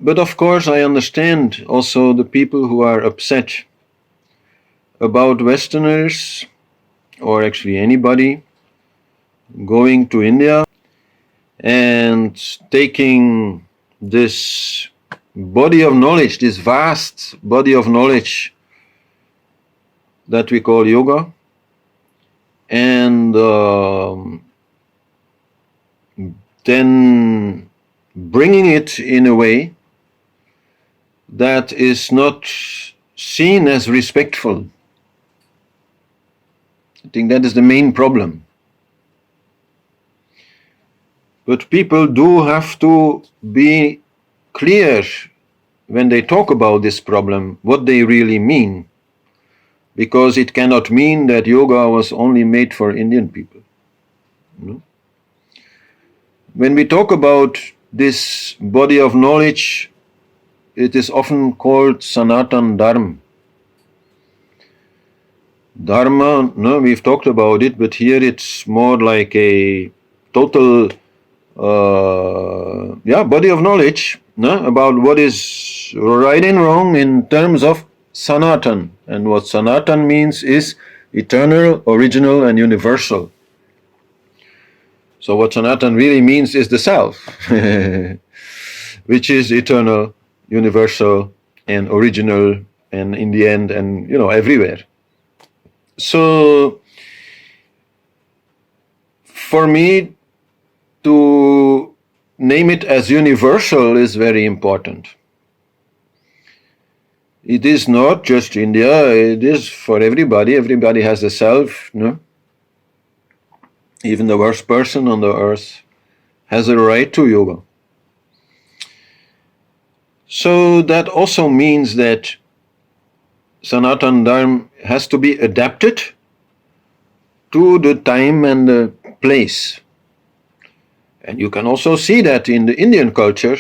But of course I understand also the people who are upset about Westerners, or actually anybody, going to India and taking this body of knowledge, this vast body of knowledge that we call yoga, and then bringing it in a way that is not seen as respectful. I think that is the main problem. But people do have to be clear when they talk about this problem, what they really mean. Because it cannot mean that yoga was only made for Indian people. No? When we talk about this body of knowledge, it is often called Sanatan Dharma. Dharma, no, we've talked about it, but here it's more like a total body of knowledge, no, about what is right and wrong in terms of Sanatan. And what Sanatan means is eternal, original, and universal. So what Sanatan really means is the self, which is eternal, universal, and original, and in the end, and everywhere. So for me, to name it as universal is very important. It is not just India, it is for everybody. Everybody has a self, no? Even the worst person on the earth has a right to yoga. So that also means that Sanatan Dharma has to be adapted to the time and the place. And you can also see that in the Indian culture,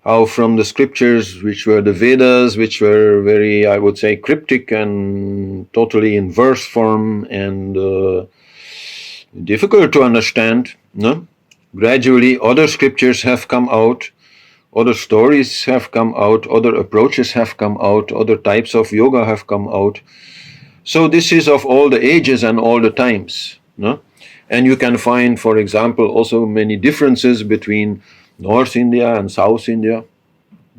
how from the scriptures, which were the Vedas, which were very, I would say, cryptic and totally in verse form and difficult to understand, no? Gradually other scriptures have come out, other stories have come out, other approaches have come out, other types of yoga have come out. So this is of all the ages and all the times, no? And you can find, for example, also many differences between North India and South India.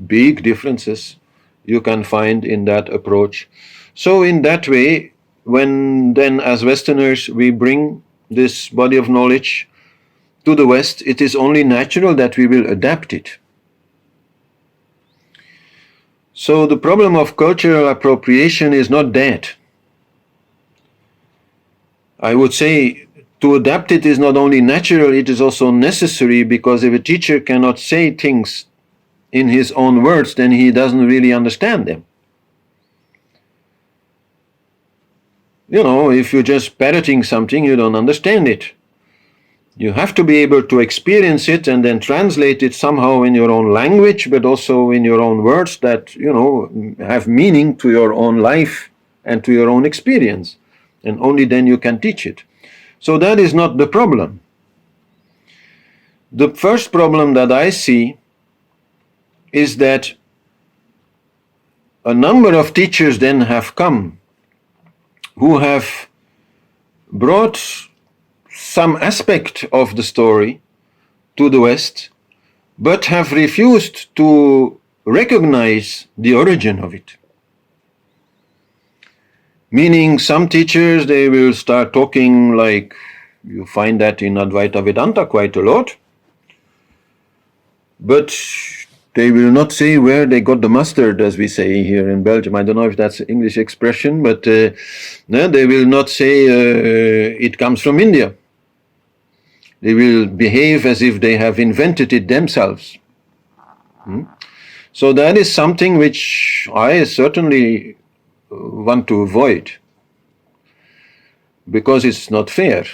Big differences you can find in that approach. So in that way, when then as Westerners we bring this body of knowledge to the West, it is only natural that we will adapt it. So the problem of cultural appropriation is not that. I would say to adapt it is not only natural, it is also necessary, because if a teacher cannot say things in his own words, then he doesn't really understand them. If you're just parroting something, you don't understand it. You have to be able to experience it and then translate it somehow in your own language, but also in your own words that, have meaning to your own life and to your own experience. And only then you can teach it. So that is not the problem. The first problem that I see is that a number of teachers then have come who have brought some aspect of the story to the West, but have refused to recognize the origin of it. Meaning some teachers, they will start talking like, you find that in Advaita Vedanta quite a lot, but they will not say where they got the mustard, as we say here in Belgium. I don't know if that's an English expression, but no, they will not say it comes from India. They will behave as if they have invented it themselves. So that is something which I certainly want to avoid, because it's not fair.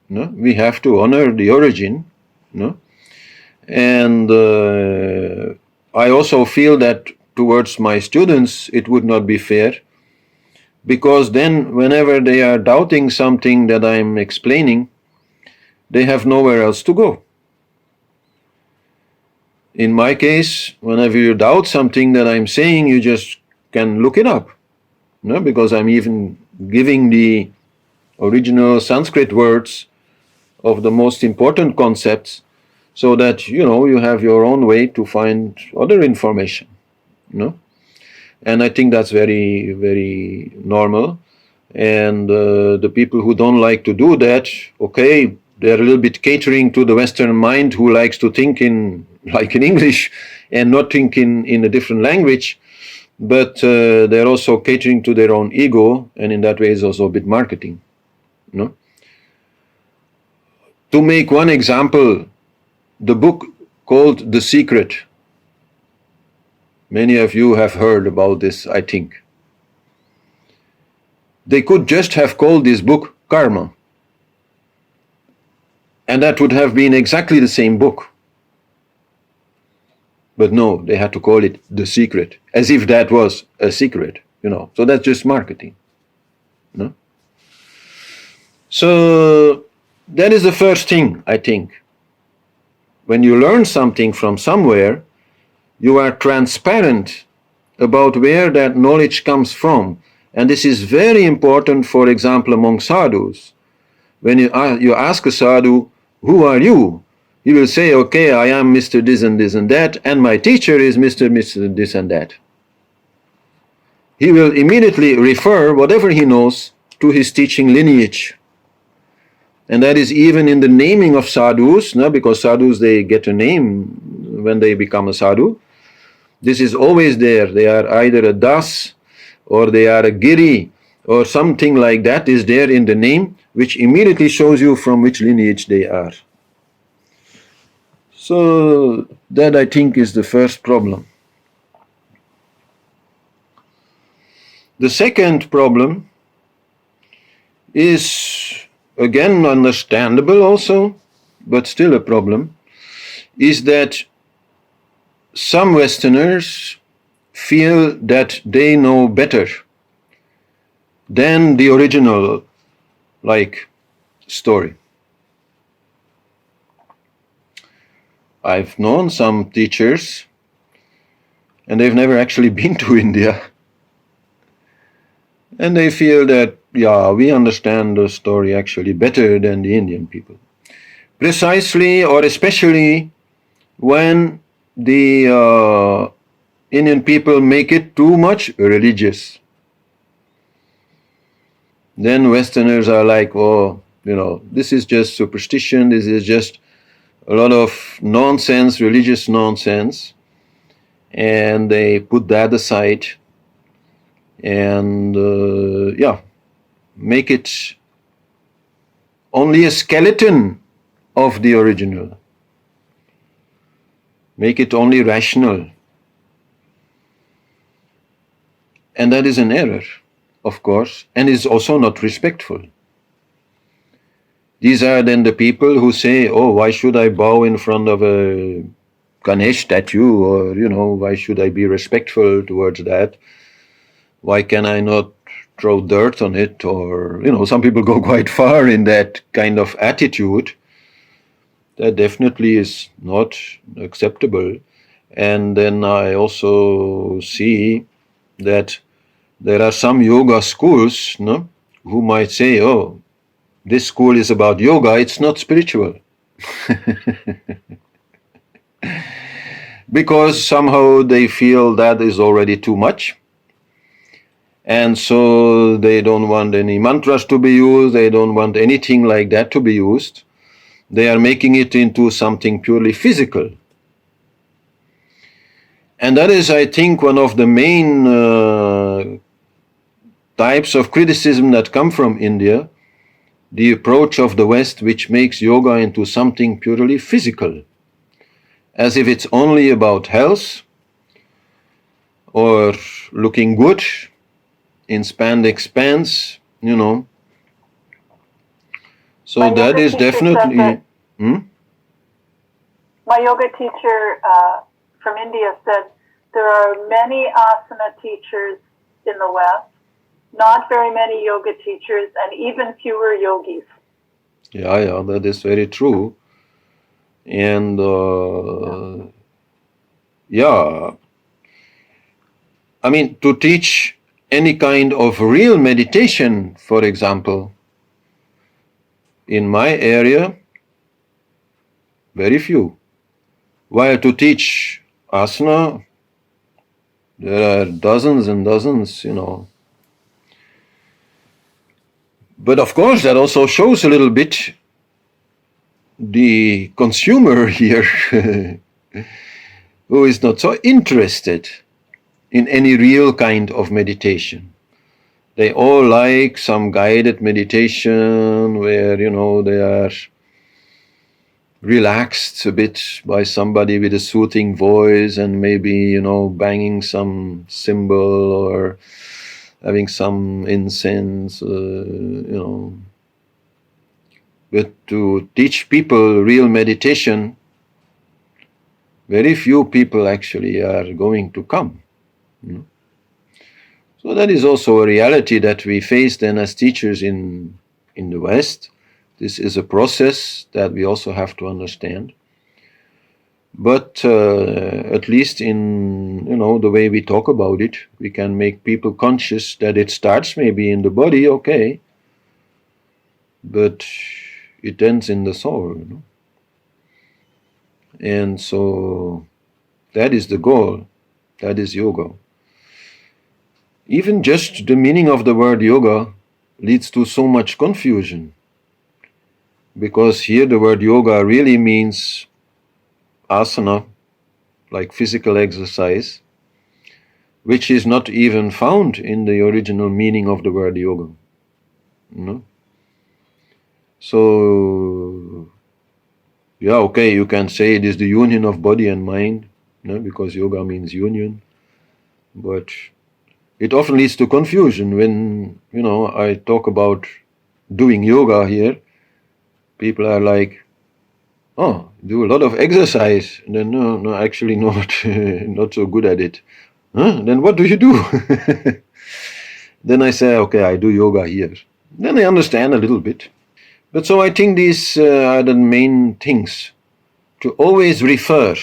No? We have to honor the origin. No? And I also feel that towards my students it would not be fair, because then whenever they are doubting something that I'm explaining, they have nowhere else to go. In my case, whenever you doubt something that I'm saying, you just can look it up. No? Because I'm even giving the original Sanskrit words of the most important concepts so that, you have your own way to find other information. No? And I think that's very, very normal. And the people who don't like to do that, okay, they're a little bit catering to the Western mind who likes to think in English and not think in a different language. But they're also catering to their own ego, and in that way is also a bit marketing. No? To make one example, the book called The Secret. Many of you have heard about this, I think. They could just have called this book Karma. And that would have been exactly the same book. But no, they had to call it The Secret, as if that was a secret, So that's just marketing. No? So that is the first thing, I think. When you learn something from somewhere, you are transparent about where that knowledge comes from. And this is very important, for example, among sadhus. When you ask a sadhu, who are you? He will say, okay, I am Mr. This and that, and my teacher is Mr. This and that. He will immediately refer whatever he knows to his teaching lineage. And that is even in the naming of sadhus, no? Because sadhus, they get a name when they become a sadhu. This is always there. They are either a das, or they are a giri, or something like that is there in the name, which immediately shows you from which lineage they are. So that, I think, is the first problem. The second problem is, again, understandable also, but still a problem, is that some Westerners feel that they know better than the original, story. I've known some teachers, and they've never actually been to India. And they feel that, we understand the story actually better than the Indian people. Precisely, or especially, when the Indian people make it too much religious. Then Westerners are like, this is just superstition, this is just a lot of nonsense, religious nonsense, and they put that aside and make it only a skeleton of the original. Make it only rational. And that is an error, of course, and is also not respectful. These are then the people who say, why should I bow in front of a Ganesh statue, or, why should I be respectful towards that? Why can I not throw dirt on it? Or, some people go quite far in that kind of attitude. That definitely is not acceptable. And then I also see that there are some yoga schools, who might say, this school is about yoga, it's not spiritual. Because somehow they feel that is already too much. And so they don't want any mantras to be used, they don't want anything like that to be used. They are making it into something purely physical. And that is, I think, one of the main types of criticism that come from India, the approach of the West, which makes yoga into something purely physical, as if it's only about health or looking good in spandex pants, So My that is definitely... My yoga teacher from India said there are many asana teachers in the West, not very many yoga teachers, and even fewer yogis. Yeah, that is very true. And yeah, I mean, to teach any kind of real meditation, for example, in my area, very few. While to teach asana, there are dozens and dozens, But of course, that also shows a little bit the consumer here who is not so interested in any real kind of meditation. They all like some guided meditation where, they are relaxed a bit by somebody with a soothing voice and maybe, banging some cymbal or having some incense, But to teach people real meditation, very few people actually are going to come. So that is also a reality that we face then as teachers in the West. This is a process that we also have to understand. But at least in the way we talk about it, we can make people conscious that it starts maybe in the body, okay, but it ends in the soul. And so that is the goal. That is yoga. Even just the meaning of the word yoga leads to so much confusion. Because here the word yoga really means asana, like physical exercise, which is not even found in the original meaning of the word yoga. So, yeah, okay, you can say it is the union of body and mind, because yoga means union. But it often leads to confusion when, I talk about doing yoga here. People are like, oh, do a lot of exercise. And then, no, actually not, not so good at it. Huh? Then what do you do? Then I say, okay, I do yoga here. Then I understand a little bit. But so I think these are the main things. To always refer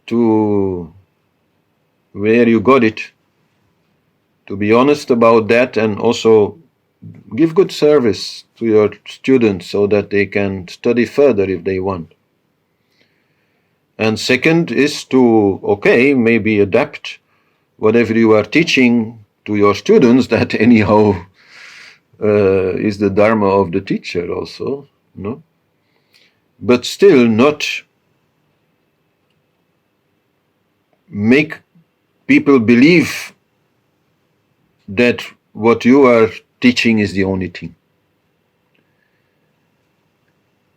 to where you got it, to be honest about that, and also give good service to your students so that they can study further if they want. And second is to, okay, maybe adapt whatever you are teaching to your students, that anyhow is the dharma of the teacher also, but still not make people believe that what you are teaching is the only thing,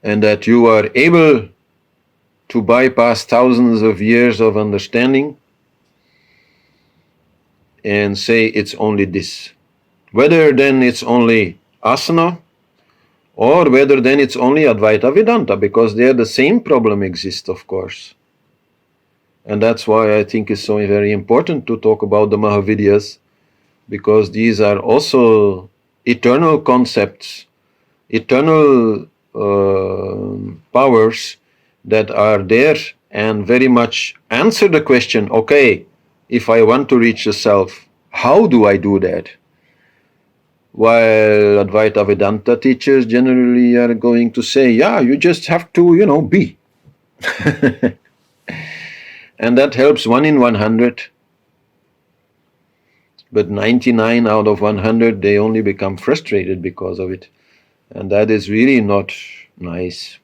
and that you are able to bypass thousands of years of understanding and say it's only this. Whether then it's only asana, or whether then it's only Advaita Vedanta, because there the same problem exists, of course. And that's why I think it's so very important to talk about the Mahavidyas, because these are also eternal concepts, eternal powers that are there and very much answer the question, okay, if I want to reach the self, how do I do that? While Advaita Vedanta teachers generally are going to say, yeah, you just have to, be. And that helps 1 in 100. But 99 out of 100, they only become frustrated because of it. And that is really not nice.